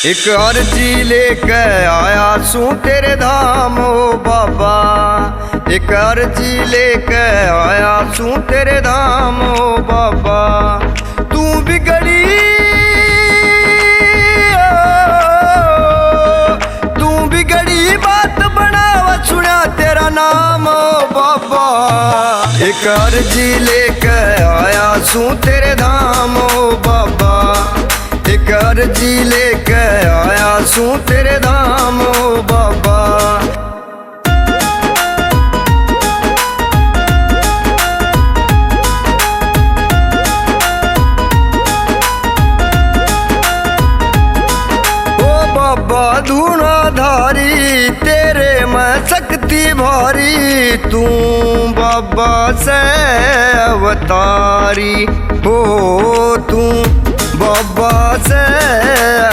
एक अर्जी लेके आया सू तेरे धाम ओ बाबा। एक अर्जी लेके आया सू तेरे धाम ओ बाबा। तू बिगड़ी बात बनावा सुना तेरा नाम ओ बाबा। एक अर्जी लेके आया सू तेरे धाम ओ बाबा। एक अर्जी लेके आया सू तेरे धाम ओ बाबा। ओ बाबा धूणाधारी तेरे में शक्ति भारी। तू बाबा से अवतारी हो, तू बाबा से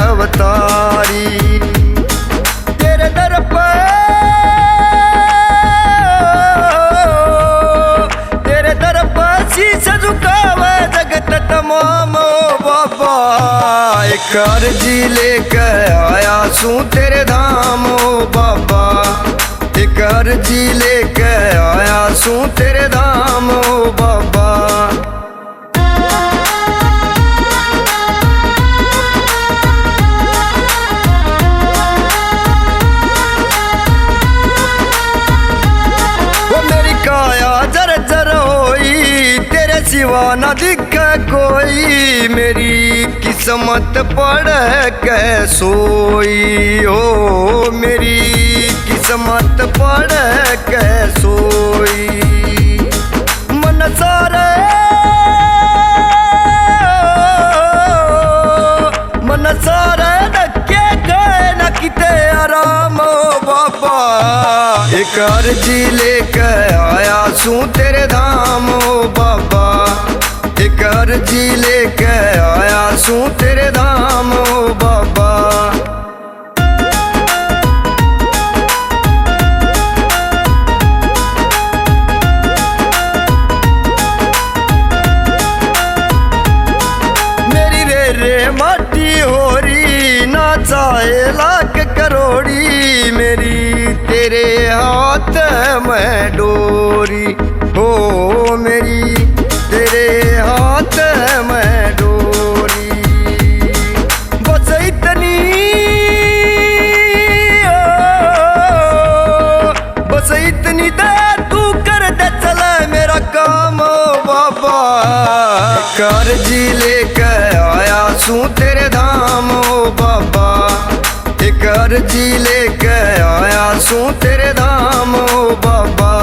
अवतारी। तेरे दर पर शीश झुकावे जगत तमाम ओ बाबा। एक अर्जी लेके आया सू तेरे धाम ओ बाबा। एक अर्जी लेके आया सू तेरे धाम ओ बाबा। सिवा न दिखे कोई मेरी किस्मत पढ़ के सोई हो। मेरी किस्मत पढ़ के सोई। मन सारे धक्के गए न किते आराम ओ बाबा। एक अर्जी लेके आया सू तेरे धाम ओ बाबा। एक अर्जी लेके आया सू तेरे धाम ओ बाबा। मेरी रे रे माटी होरी ना चाहे लाख करोड़ी। मेरी तेरे हाथ में डोरी हो, मेरी तेरे हाथ में डोरी। बस इतनी दे तू कर दे चले मेरा काम ओ बाबा। एक अर्जी लेके आया सू तेरे धाम ओ बाबा। एक अर्जी लेके आया सू तेरे धाम ओ बाबा।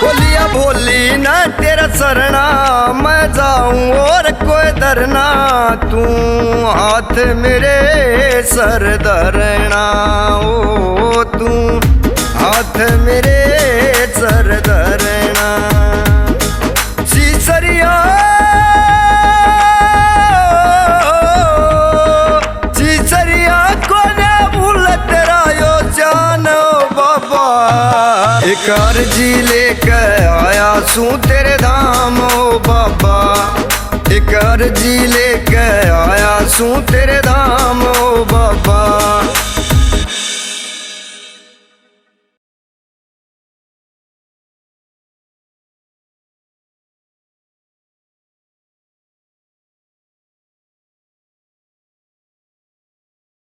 बोलिया बोली ना तेरा सरना मैं जाऊं और कोई धरना। तू हाथ मेरे सर धरना ओ, तू हाथ मेरे सर धरना। सीसरिया को न भूल तेरा यो जान ओ बाबा। एक अर्जी लेके आया सू तेरे धाम ओ बाबा। एक अर्जी लेके आया सू तेरे धाम ओ बाबा।